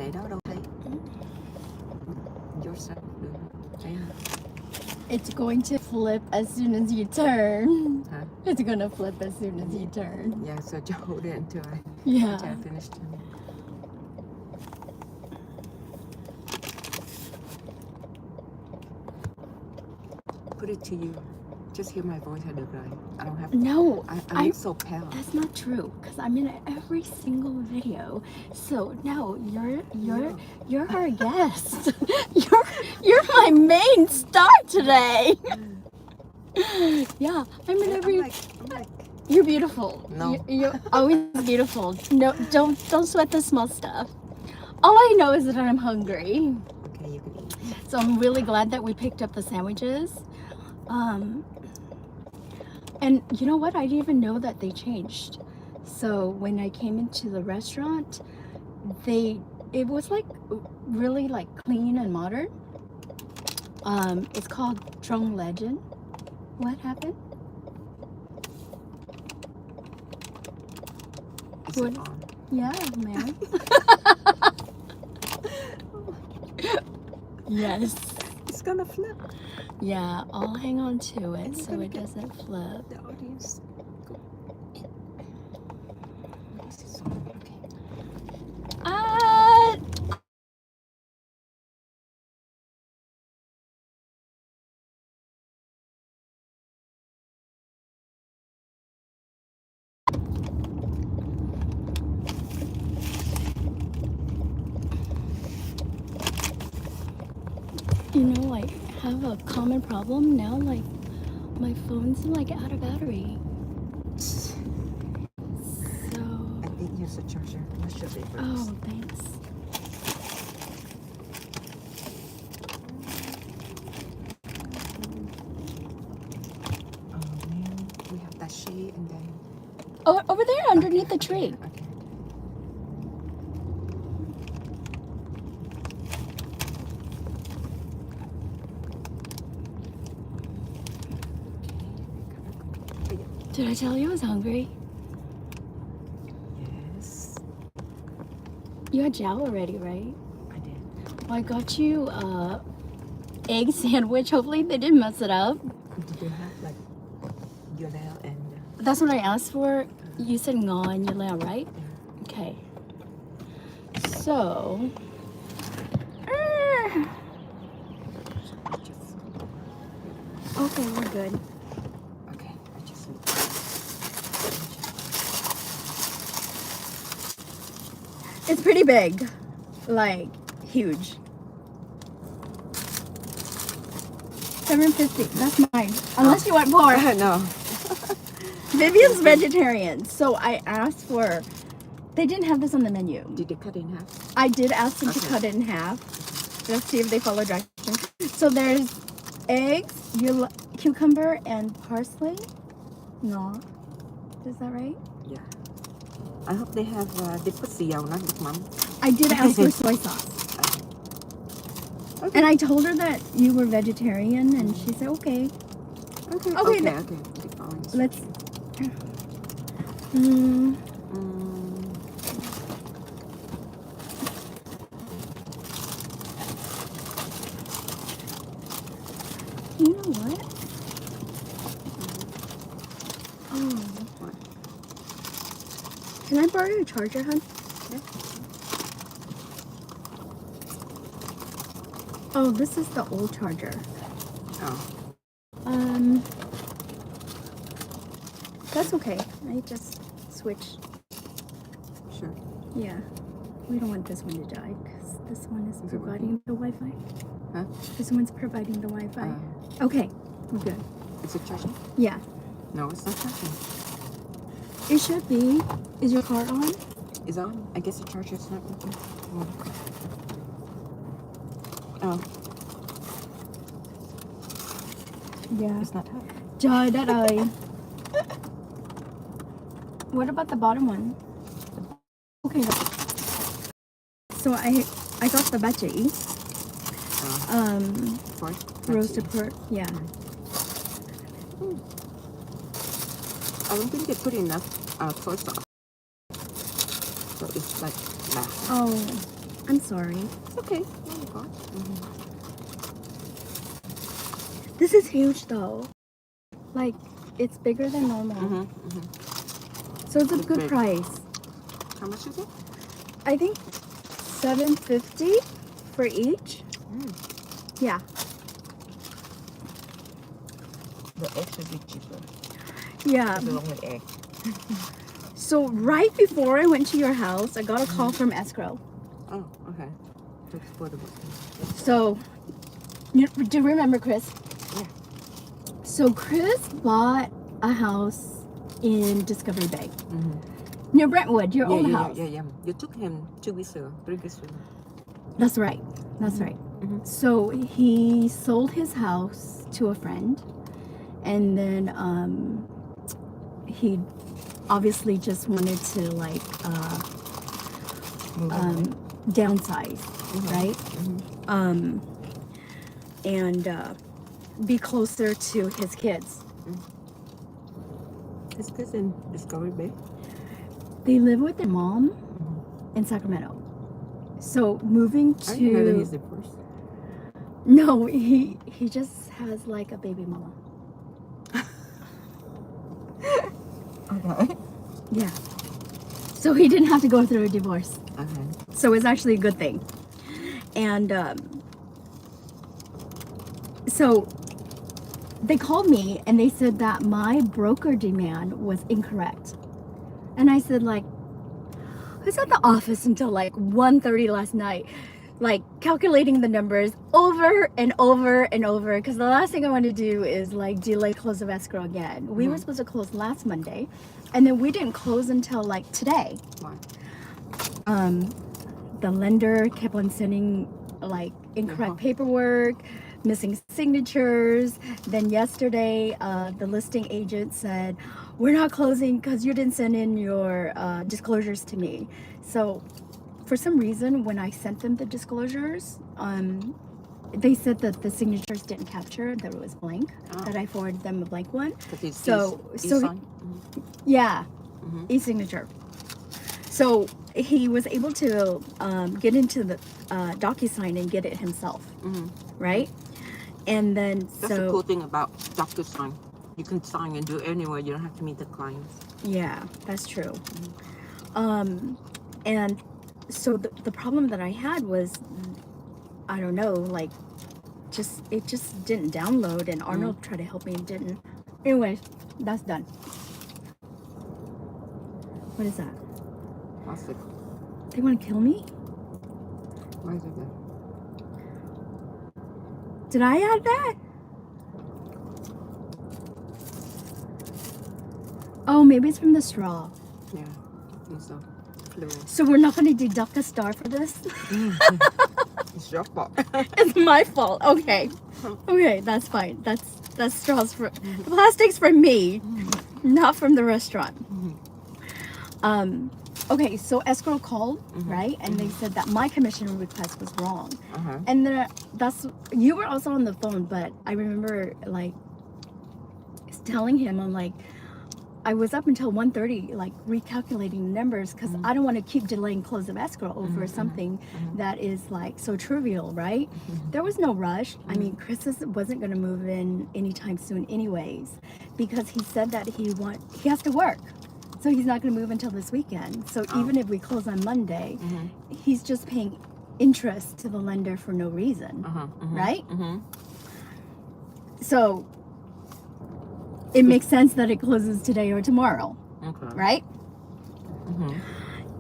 để đó đâu thấy. Yourself. It's going to flip as soon as you turn. Huh? It's gonna flip as soon as you turn. Yeah, so just hold it until I Yeah. finish turning. Put it to you. Just hear my voice là được rồi. I don't have. No, I look so pale. That's not true, because I'm in every single video. So no, you're our guest. you're my main star today. Yeah, I'm in every. I'm like. You're beautiful. No. You're always beautiful. No, don't sweat the small stuff. All I know is that I'm hungry. Okay, you can eat. So I'm really glad that we picked up the sandwiches. And you know what? I didn't even know that they changed. So when I came into the restaurant, it was like really like clean and modern. It's called Trung Legend. What happened? Is it on? Yeah, man. Yes. It's gonna flip. Yeah, I'll hang on to it so it doesn't flip. The audience. Go. This is on. Okay. You know, I have a common problem now, like my phone's like out of battery. So I think here's a charger. Not sure if it works. oh, thanks. Oh man, we have that shade and then. Oh, over there underneath the tree. Okay. Did I tell you I was hungry? Yes, You had Jow already, right? I did. Well, I got you egg sandwich. Hopefully they didn't mess it up. Did you have like yolel and? That's what I asked for. You said Nguyen, right? Okay. So. Okay, we're good. Okay, I just. It's pretty big. Like, huge. $7.50. That's mine. Unless you want more. No. Viviane's vegetarian, so I asked for. They didn't have this on the menu. Did they cut it in half? I did ask them to Okay. cut it in half. Let's see if they follow directions. So there's eggs, cucumber, and parsley. No, is that right? Yeah. I hope they have. They put dầu, not with mom. I did ask for soy sauce. Okay. And I told her that you were vegetarian, and she said okay. Okay. Okay, Okay. then- Okay. The orange. Let's. You know what? Oh. What? Can I borrow your charger, hon? Yeah. Oh, this is the old charger. Oh. That's okay. I just switched. Sure. Yeah. We don't want this one to die because this one is Is it providing the Wi-Fi. Huh? This one's providing the Wi-Fi. Okay, we're good. Is it charging? Yeah, No, it's not charging. it should be. Is your car on? It's on. I guess the charger's not working. Oh, Yeah. it's not hot. Trời đất ơi. What about the bottom one? Okay. So I got the bachi. Pork. Roasted pork. Yeah. I don't think they put enough soy sauce. So it's like that. Oh. I'm sorry. It's okay. Oh my God. This is huge though. Like, it's bigger than normal. So it's a It's good big. price. How much is it? I think $750 for each. Yeah. The egg should be cheaper. Yeah. Along with egg. So right before I went to your house, I got a call from escrow. Oh, okay. So it's portable. So, do you remember Chris? Yeah. So Chris bought a house in Discovery Bay. Near Brentwood, your old house. Yeah. You took him 2 weeks ago, 3 weeks ago. That's right. That's right. So he sold his house to a friend, and then he obviously just wanted to like downsize, right? And be closer to his kids. Is this in Discovery Bay? They live with their mom in Sacramento. So moving I didn't know that to he's divorced. no, he just has like a baby mama. Okay. Yeah. So he didn't have to go through a divorce. Okay. So it's actually a good thing. And so they called me and they said that my broker demand was incorrect. And I said, like, I was at the office until like 1:30 last night, like calculating the numbers over and over and over, because the last thing I want to do is like delay close of escrow again. We were supposed to close last Monday, and then we didn't close until like today. Why? The lender kept on sending like incorrect paperwork, missing signatures. Then yesterday, the listing agent said, we're not closing because you didn't send in your disclosures to me. So for some reason, when I sent them the disclosures, they said that the signatures didn't capture, that it was blank, that I forwarded them a blank one. Yeah, e-signature. So he was able to get into the DocuSign and get it himself, right? And then That's the cool thing about DocuSign. You can sign and do it anywhere. You don't have to meet the clients. Yeah, that's true. And so the problem that I had was, I don't know, like, it just didn't download, and Arnold tried to help me and didn't. Anyway, that's done. What is that? Plastic. They want to kill me? Why is it there? Did I add that? Oh, maybe it's from the straw. Yeah, I think so. Fluid. So we're not going to deduct a star for this? It's your fault. It's my fault. Okay. Okay, that's fine. That's straws for the plastic's for me, not from the restaurant. Okay, so escrow called, right? And they said that my commission request was wrong. And then you were also on the phone, but I remember like telling him, I'm like, I was up until 1:30, like recalculating numbers, because I don't want to keep delaying close of escrow over something that is like so trivial, right? There was no rush. I mean, Chris wasn't going to move in anytime soon anyways, because he said that he has to work. So he's not going to move until this weekend. So even if we close on Monday, he's just paying interest to the lender for no reason, right? So it makes sense that it closes today or tomorrow, right?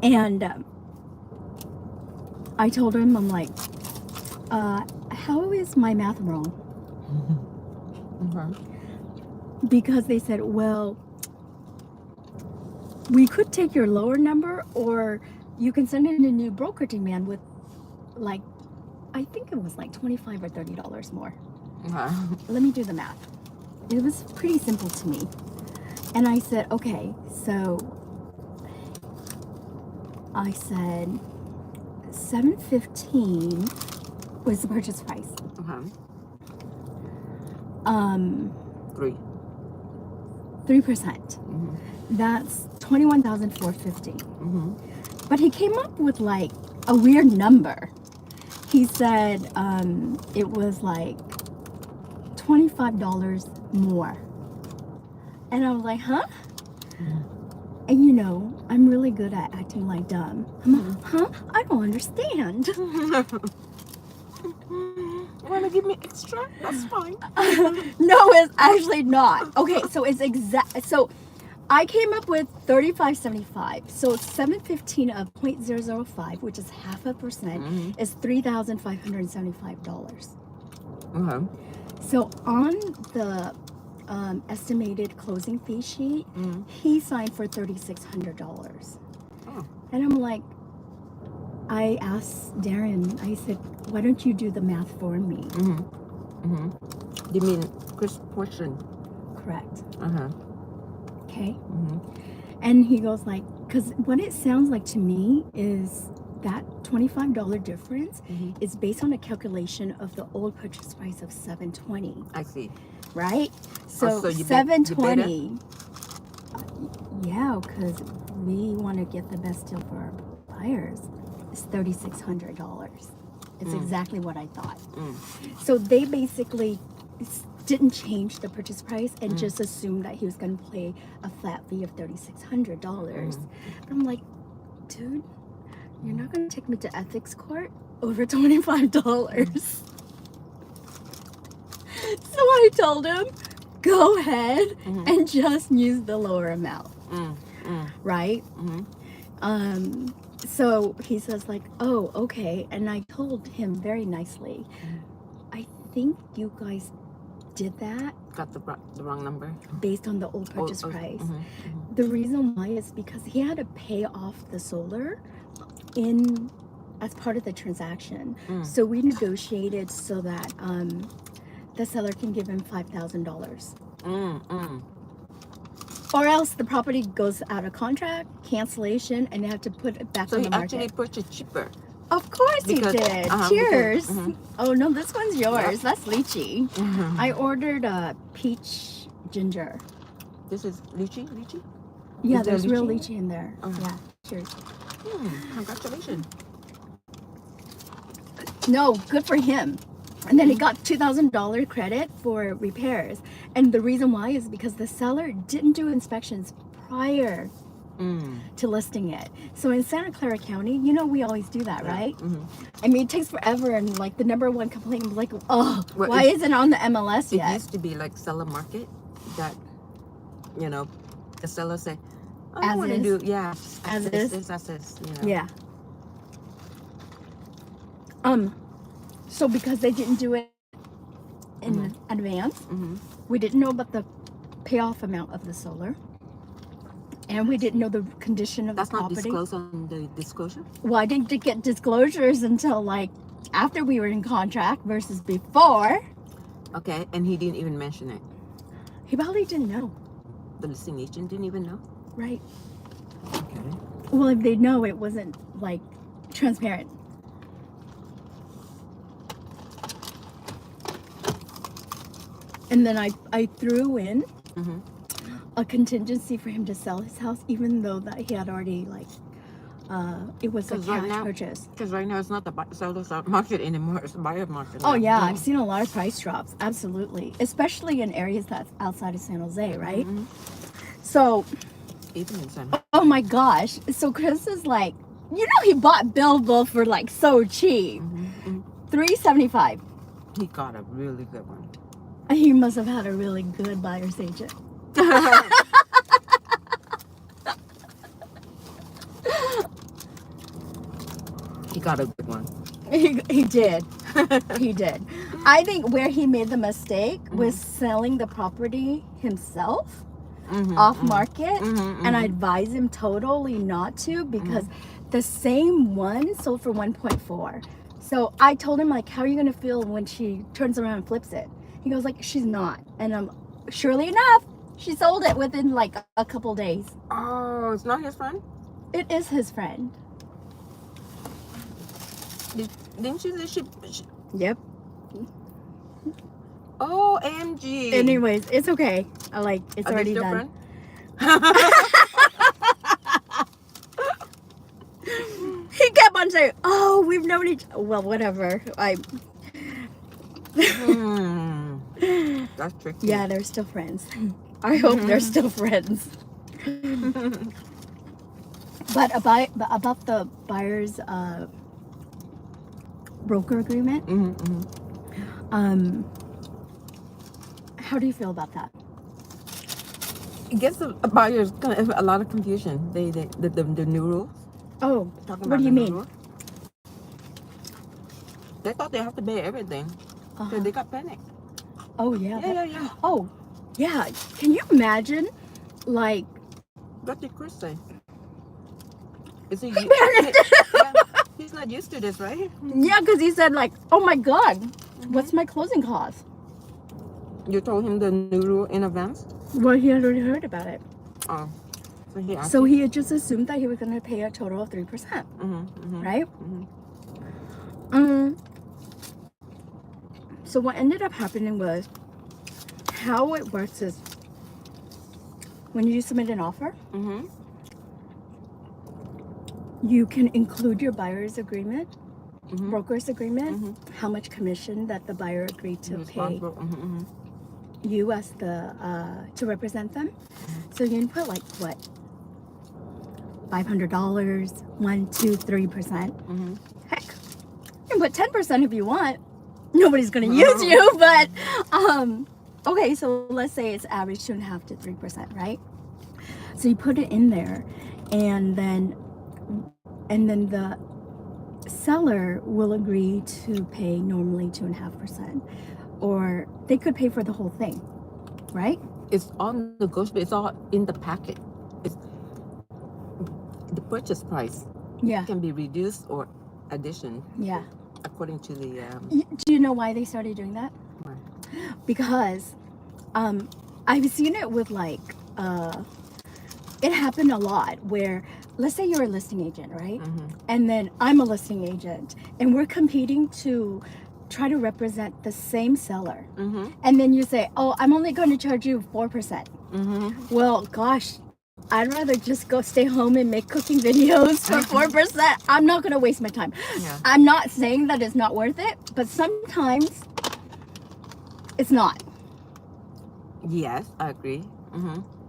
And I told him, I'm like, how is my math wrong? Because they said, well, we could take your lower number, or you can send in a new broker demand with, like, I think it was like $25 or $30 more. Let me do the math. It was pretty simple to me. And I said, okay, so I said $715 was the purchase price. 3%. That's $21,450. But he came up with like a weird number. He said it was like $25 more. And I was like, huh? And you know, I'm really good at acting like dumb. I'm like, huh? I don't understand. You want to give me extra? That's fine. No, it's actually not. Okay, so it's so I came up with 35.75. So 715 of 0.005, which is 0.5%, is $3,575. Okay. So on the estimated closing fee sheet, he signed for $3,600. Oh. And I'm like, I asked Darren, I said, why don't you do the math for me? You mean Chris portion? Correct. Okay. And he goes like, because what it sounds like to me is that $25 difference is based on a calculation of the old purchase price of $720. I see. Right? So, so you $720. Yeah, because we want to get the best deal for our buyers. It's $3,600. It's exactly what I thought. So they basically didn't change the purchase price and just assumed that he was going to pay a flat fee of $3,600. I'm like, dude, you're not going to take me to ethics court over $25. So I told him, go ahead and just use the lower amount. Right? So he says like, oh, okay. And I told him very nicely, I think you guys did that. Got the wrong number. Based on the old purchase price. The reason why is because he had to pay off the solar as part of the transaction. So we negotiated so that the seller can give him $5,000. Or else the property goes out of contract, cancellation, and you have to put it back on the market. So he actually purchased cheaper. Of course he did. Cheers. Oh no, this one's yours. That's lychee. I ordered a peach ginger. This is lychee? Lychee? Yeah, Is there there's real lychee? lychee in there. Yeah, cheers. Congratulations. No, good for him. And then he got $2,000 credit for repairs. And the reason why is because the seller didn't do inspections prior to listing it. So in Santa Clara County, you know, we always do that, right? I mean, it takes forever. And like the number one complaint was like, oh, Well, why isn't it on the MLS It yet? used to be like seller market that, you know, the seller say, I As want to is. do, As is. is. As is, you know. Yeah. So because they didn't do it in advance, we didn't know about the payoff amount of the solar, and we didn't know the condition of That's the not property. disclosed on the disclosure? Well, I didn't get disclosures until like after we were in contract versus before. Okay, and he didn't even mention it. He probably didn't know. The listing agent didn't even know? Right. Okay. Well, if they know, it wasn't like transparent. And then I threw in a contingency for him to sell his house, even though that he had already like it was a 'Cause right cash now- purchase. Because right now it's not the seller's market anymore, it's the buyer market. Oh now. yeah, I've seen a lot of price drops, absolutely, especially in areas that's outside of San Jose, right? So, Even in San oh my gosh, so Chris is like, you know, he bought Belleville for like so cheap, $375. He got a really good one. He must have had a really good buyer's agent. He got a good one. He did. He did. I think where he made the mistake was selling the property himself off market, and I advise him totally not to, because the same one sold for 1.4. So I told him, like, how are you gonna feel when she turns around and flips it? He goes like, she's not. And surely enough, she sold it within like a couple days. Oh, it's not his friend? It is his friend. Didn't she? Yep. Oh, AMG. Anyways, it's okay. It's Are they already still done. friends? He kept on on saying, "Oh, we've known each." Well, whatever. That's tricky. Yeah, they're still friends. I hope they're still friends. But about the buyer's broker agreement, how do you feel about that? It gets the buyers a lot of confusion. The new rules. Oh, Talking what about do you the new mean? rules. They thought they have to pay everything, so they got panicked. Oh yeah. Yeah. Oh, yeah. Can you imagine, like? What did Chris say? Is he? He's not used to this, right? Yeah, because he said like, "Oh my God, what's my closing cost?" You told him the new rule in advance. Well, he had already heard about it. Oh, so he asked. So he had just assumed that he was going to pay a total of 3%, right? So what ended up happening was, how it works is, when you submit an offer, you can include your buyer's agreement, broker's agreement, how much commission that the buyer agreed to pay you as the to represent them. So you can put like what, $500, 1, 2, 3%. Heck, you can put 10% if you want. Nobody's gonna use you, but okay. So let's say it's average 2.5 to 3%, right? So you put it in there, and then the seller will agree to pay normally 2.5%, or they could pay for the whole thing, right? It's all negotiable. It's all in the packet. It's the purchase price. Yeah. Can be reduced or addition. Yeah. According to the. Do you know why they started doing that? Why? Because I've seen it with like it happened a lot where, let's say you're a listing agent, right? And then I'm a listing agent, and we're competing to try to represent the same seller. And then you say, "Oh, I'm only going to charge you 4%." Well, gosh, I'd rather just go stay home and make cooking videos for 4%. I'm not going to waste my time. Yeah. I'm not saying that it's not worth it, but sometimes it's not. Yes, I agree.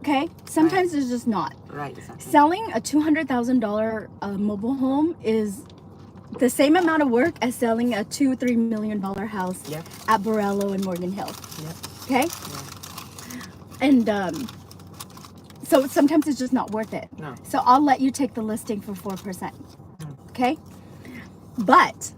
Okay? Sometimes it's just not. Right, exactly. Selling a $200,000 mobile home is the same amount of work as selling a $2-3 million house at Borello and Morgan Hill. Okay? And so sometimes it's just not worth it. No. So I'll let you take the listing for 4%. Okay? But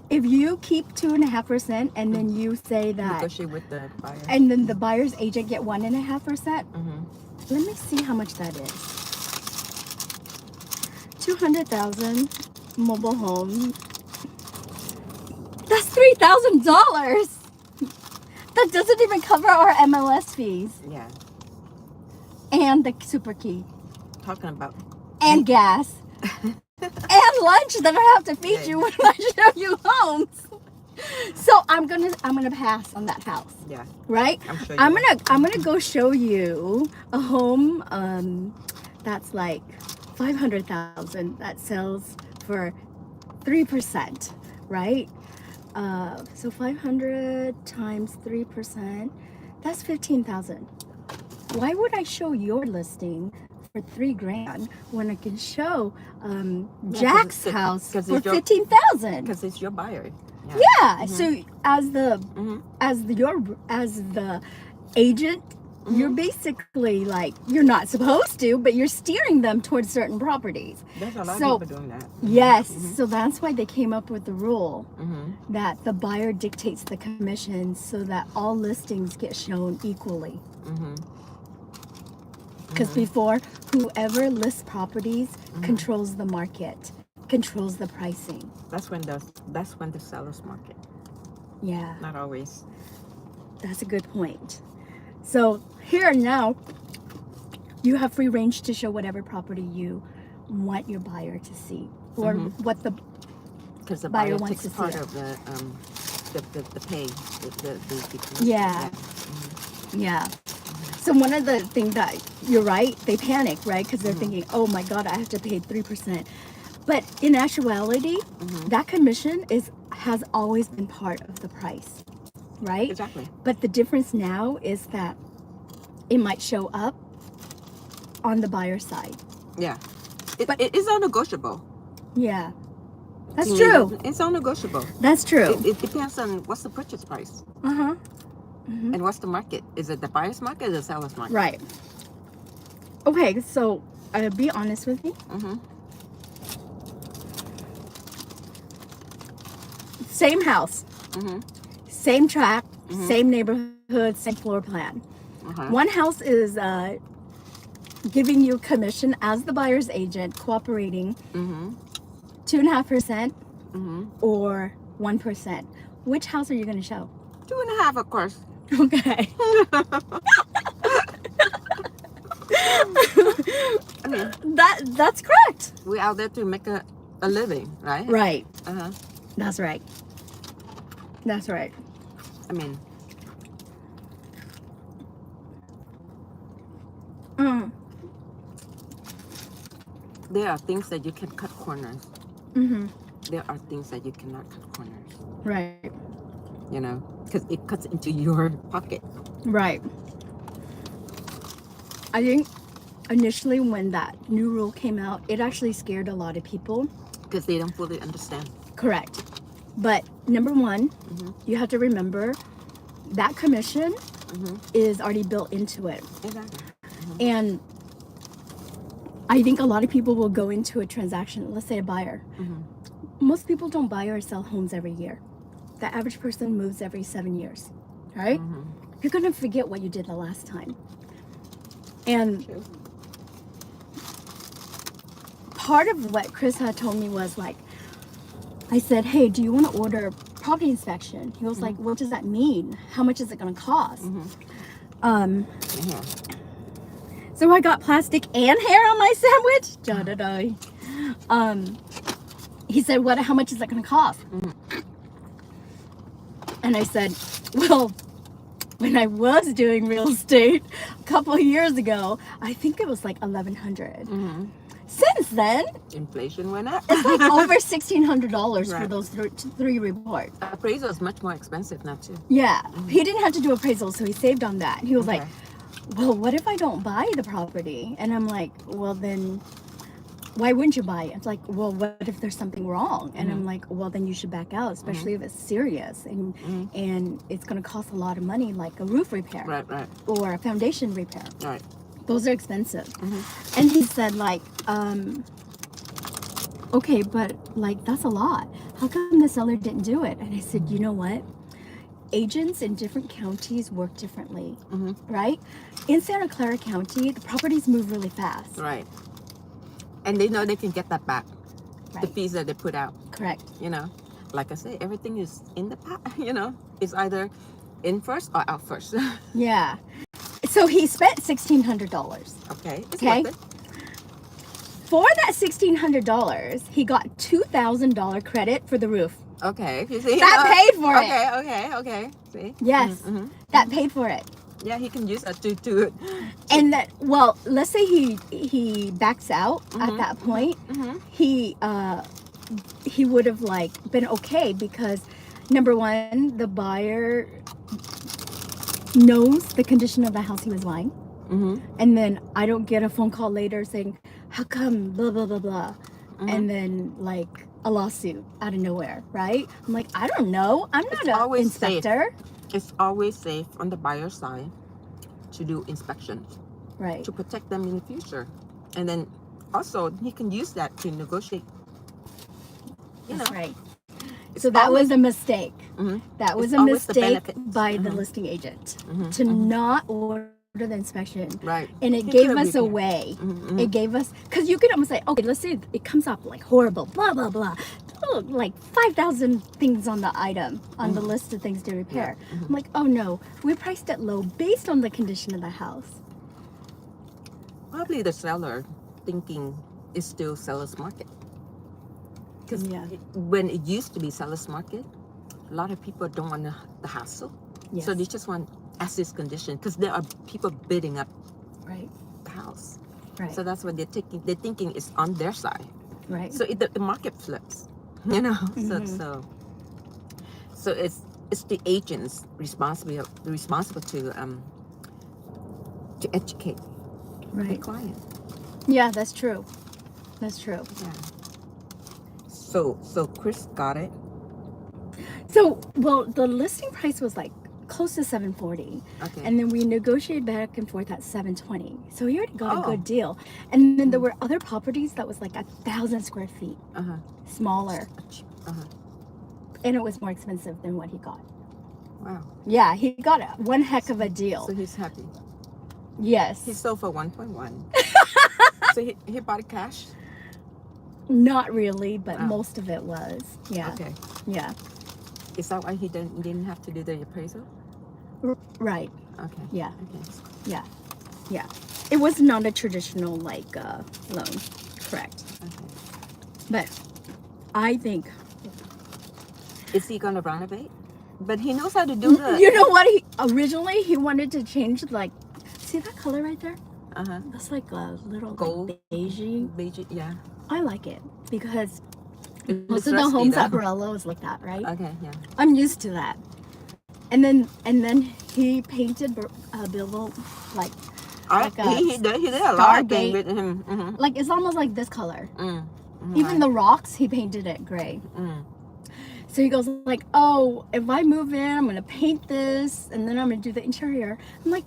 if you keep 2.5% and then you say that, negotiate with the buyer, and then the buyer's agent get 1.5%, let me see how much that is. 200,000 mobile home. That's $3,000. That doesn't even cover our MLS fees. Yeah. And the super key. Talking about. And gas. And lunch that I have to feed you when I show you homes. So I'm gonna pass on that house. Yeah. Right? I'm gonna go show you a home that's like 500,000 that sells for 3%, right? So 500 times 3%, that's 15,000. Why would I show your listing for $3,000 when I can show Jack's house for 15,000? Because it's your buyer. Yeah. So as the agent, you're basically like, you're not supposed to, but you're steering them towards certain properties. There's a lot of people doing that. Yes. So that's why they came up with the rule that the buyer dictates the commission so that all listings get shown equally. Because before, whoever lists properties controls the market, controls the pricing. That's when the seller's market. Yeah. Not always. That's a good point. So here and now, you have free range to show whatever property you want your buyer to see, or what the because the buyer buyer wants takes to part see. of the pay. Yeah. Yeah. So one of the things that, you're right, they panic, right? Because they're thinking, oh my God, I have to pay 3%. But in actuality, Mhm. that commission has always been part of the price, right? Exactly. But the difference now is that it might show up on the buyer side. Yeah. But- It is all negotiable. Yeah. That's To me, true. It's all negotiable. That's true. It depends on what's the purchase price Uh-huh. and what's the market. Is it the buyer's market or the seller's market? Right. Okay, so be honest with me. Mm-hmm. Same house, Mm-hmm. same tract, Mhm. same neighborhood, same floor plan. Uh-huh. One house is giving you commission as the buyer's agent, cooperating Mm-hmm. 2.5% Mm-hmm. or 1%. Which house are you going to show? 2.5, of course. Okay. I mean, That's correct. we're out there to make a living, right? Right. Uh-huh. That's right. That's right. I mean, Mm. there are things that you can cut corners. Mm-hmm. There are things that you cannot cut corners, Right. you know, because it cuts into your pocket. Right. I think initially when that new rule came out, it actually scared a lot of people. Because they don't fully understand. Correct. But number one, Mm-hmm. you have to remember that commission Mm-hmm. is already built into it. Exactly. And I think a lot of people will go into a transaction, let's say a buyer. Mm-hmm. Most people don't buy or sell homes every year. The average person moves every 7 years, right? Mm-hmm. You're going to forget what you did the last time. And True. part of what Chris had told me was like, I said, hey, do you want to order a property inspection? He was like, what does that mean? How much is it going to cost? Yeah. So I got plastic and hair on my sandwich. Da-da-da. He said, how much is that going to cost? And I said, well, when I was doing real estate a couple of years ago, I think it was like $1,100. Mm-hmm. Since then, Inflation went up. it's like over $1,600 for Right. those three reports. Appraisal is much more expensive now too. Yeah, he didn't have to do appraisal, so he saved on that. He was like, Okay. well, what if I don't buy the property? And I'm like, well, then why wouldn't you buy it? It's like, well, what if there's something wrong? And I'm like, well, then you should back out, especially if it's serious and it's going to cost a lot of money, like a roof repair Right. or a foundation repair. Right. Those are expensive. And he said, like, okay, but like that's a lot. How come the seller didn't do it? And I said, you know what? Agents in different counties work differently, right? In Santa Clara County, the properties move really fast. Right. And they know they can get that back. The Right. fees that they put out, Correct. you know. Like I say, everything is in the you know, it's either in first or out first. Yeah. So he spent $1,600. Okay. It's Okay. worth it. For that $1,600, he got $2,000 credit for the roof. Okay. You see? That paid for it. Okay. See? Yes, that paid for it. Yeah, he can use that to And that, well, let's say he backs out at that point. He would have like been okay because number one, the buyer knows the condition of the house he was buying. And then I don't get a phone call later saying, how come blah blah blah blah, and then like a lawsuit out of nowhere, right? I'm like, I don't know, I'm not an inspector. It's always safe on the buyer's side to do inspections Right. to protect them in the future, and then also he can use that to negotiate. You That's know, right. it's So that always- was a mistake. That was It's a always the mistake benefit. by the listing agent to not order the inspection. Right. And it He gave could've us a repaired. way. It gave us, because you could almost say, okay, let's say it comes up like horrible, blah, blah, blah. Oh, like 5,000 things on the item, on the list of things to repair. I'm like, oh no, we priced it low based on the condition of the house. Probably the seller thinking it's still seller's market. Because Yeah. when it used to be seller's market, a lot of people don't want the hassle. Yes. So they just want as is condition because there are people bidding up Right. the house. Right. So that's what they're thinking it's on their side. Right. So the market flips, you know. Mhm. So it's the agents responsible to educate the Right. client. Yeah, that's true. That's true. Yeah. So Chris got it. So, well, the listing price was like close to 740, Okay. and then we negotiated back and forth at 720. So he already got a Oh. good deal. And then there were other properties that was like 1,000 square feet, Uh-huh. smaller, Uh-huh. and it was more expensive than what he got. Wow. Yeah, he got one heck of a deal. So he's happy. Yes. He sold for 1.1. So he bought it cash? Not really, but Oh. most of it was. Yeah. Okay. Yeah. Is that why he didn't have to do the appraisal? Right. Okay. Yeah. Okay. Yeah. Yeah. It was not a traditional like loan. Correct. Okay. But I think Is he gonna renovate? But he knows how to do the. you know what, he originally he wanted to change, like, see that color right there? Uh-huh. That's like a little Gold. like beigey. Beige. Yeah. I like it because It most looks of the rusty, homes though. at Barello is like that, right? Okay. Yeah. I'm used to that. And then he painted Bilbo like Like a He did a lot of things Stargate. with him. Mm-hmm. like it's almost like this color. Mm-hmm. Even the rocks, he painted it gray. Mm. So he goes like, oh, if I move in, I'm gonna paint this, and then I'm gonna do the interior. I'm like,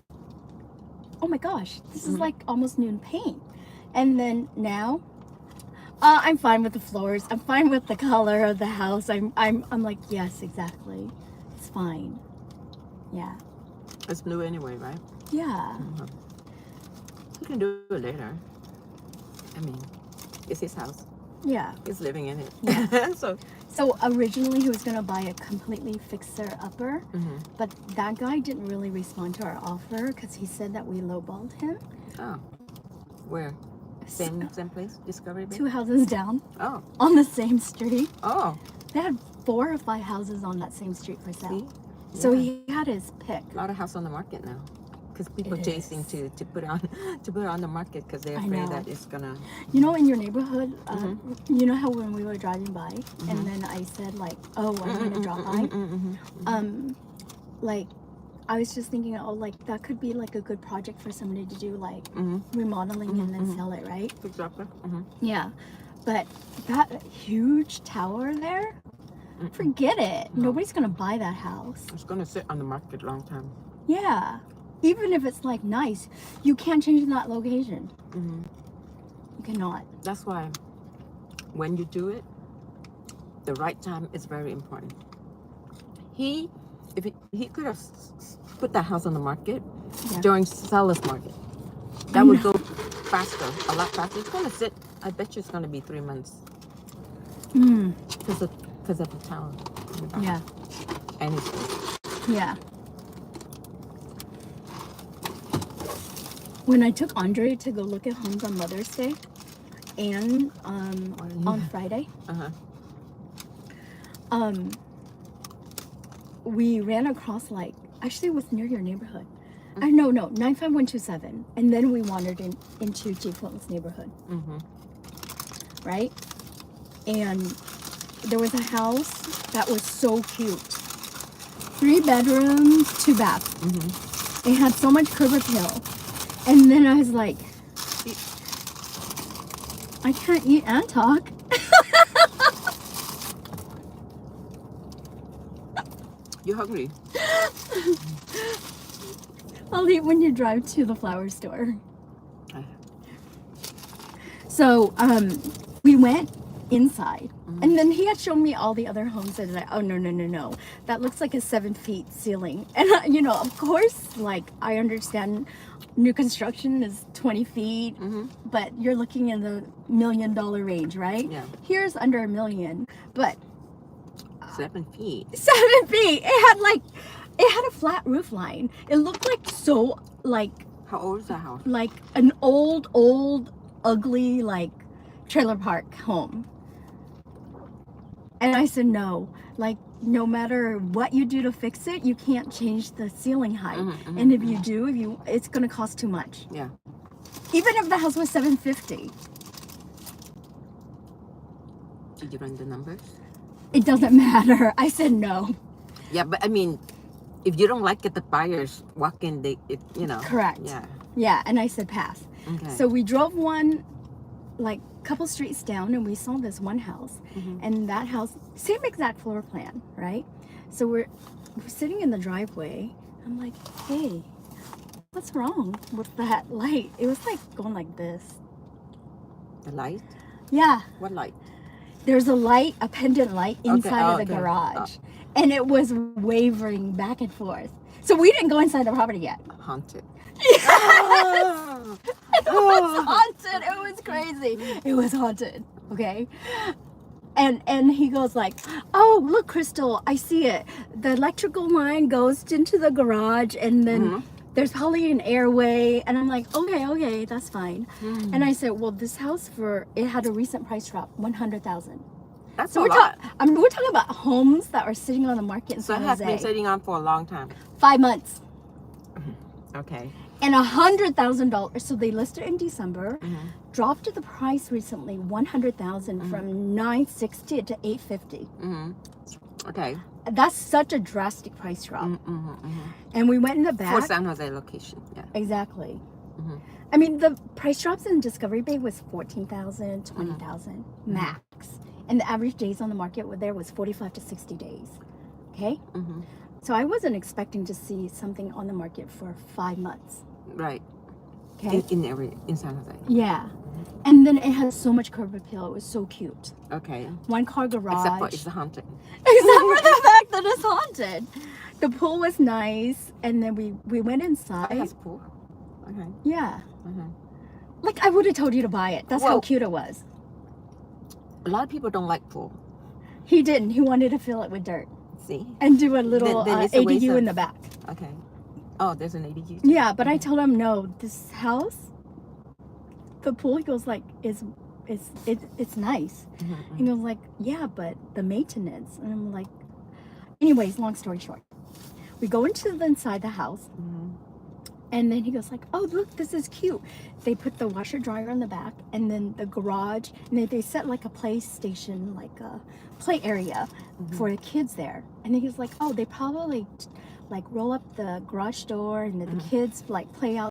oh my gosh, this is like almost new paint. And then now, I'm fine with the floors. I'm fine with the color of the house. I'm like, yes, exactly. It's fine. Yeah. It's new anyway, right? Yeah. Mm-hmm. He can do it later. I mean, it's his house. Yeah. He's living in it. Yeah. So So originally he was gonna buy a completely fixer-upper, mm-hmm. but that guy didn't really respond to our offer because he said that we lowballed him. Oh, where? Same place? Discovery Bay? 2 houses down Oh, on the same street. oh. They had 4 or 5 houses on that same street for sale. See? So Yeah. he had his pick. A lot of house on the market now, because people It chasing is. to put it on the market because they're I afraid know. that it's gonna. You know, in your neighborhood, Mm-hmm. you know how when we were driving by, and then I said like, "Oh, I'm gonna drop by." Like, I was just thinking, oh, like that could be like a good project for somebody to do, like remodeling and then sell it, right? Exactly. Yeah, but that huge tower there, forget it. No. Nobody's gonna buy that house. It's gonna sit on the market a long time. Yeah, even if it's like nice, you can't change that location. Mm-hmm. You cannot. That's why when you do it, the right time is very important. He could have put that house on the market during seller's market. That would go faster, a lot faster. It's gonna sit. I bet you it's gonna be 3 months because of the tower. In the back. Yeah. And his place. Yeah. When I took Andre to go look at homes on Mother's Day and on Friday, we ran across actually it was near your neighborhood. No, 95127. And then we wandered into G Flo's neighborhood. Right? And there was a house that was so cute. 3 bedrooms, 2 baths. It had so much curb appeal. And then I was like, I can't eat and talk. You hungry? I'll eat when you drive to the flower store. So we went inside, and then he had shown me all the other homes, and like, oh no, that looks like a 7 feet ceiling. And of course, like I understand new construction is 20 feet, but you're looking in the $1 million range, right? Yeah. Here's under $1 million, but 7 feet. 7 feet. It had a flat roof line. It looked like so like How old is that house? like an old ugly like trailer park home. And I said no, like no matter what you do to fix it, you can't change the ceiling height. And if you do, it's gonna cost too much. Yeah. Even if the house was $750. Did you run the numbers? It doesn't matter. I said no. Yeah, but I mean, if you don't like it, the buyers walk in. Correct. Yeah. Yeah, and I said pass. Okay. So we drove one, like, couple streets down, and we saw this one house. And that house, same exact floor plan, right? So we're sitting in the driveway. I'm like, hey, what's wrong with that light? It was like going like this. The light? Yeah. What light? There's a light, a pendant light inside of the okay. garage. And it was wavering back and forth. So we didn't go inside the property yet. Haunted. It was haunted. It was crazy. It was haunted. Okay. And he goes like, oh, look, Crystal, I see it. The electrical line goes into the garage, and then there's probably an airway. And I'm like, okay, that's fine. And I said, well, this house it had a recent price drop, $100,000. That's So a we're lot. we're talking about homes that are sitting on the market in So it San has Jose. been sitting on for a long time. 5 months. Okay. And $100,000. So they listed in December, dropped the price recently, $100,000 from $960 to $850. Okay. That's such a drastic price drop. And we went in the back. For San Jose location. Yeah. Exactly. I mean, the price drops in Discovery Bay was $14,000, $20,000 max. And the average days on the market there was 45 to 60 days. Okay? So I wasn't expecting to see something on the market for 5 months. Right. Okay? In San Jose. Yeah. And then it has so much curb appeal. It was so cute. Okay. One car garage. Except for it's haunted. Except for the fact that it's haunted. The pool was nice. And then we went inside. It has a pool. Okay. Yeah. Like, I would have told you to buy it. That's how Well- cute it was. A lot of people don't like pool. He didn't. He wanted to fill it with dirt. See? And do a little Then it's a waste ADU of- in the back. Okay. Oh, there's an ADU. Yeah, but I told him, no, this house, the pool, he goes like, it's nice. He goes like, yeah, but the maintenance. And I'm like, anyways, long story short. We go into the inside the house. And then he goes like, oh, look, this is cute. They put the washer dryer on the back, and then the garage, and then they set like a PlayStation, like a play area for the kids there. And he was like, oh, they probably like roll up the garage door, and then the kids like play out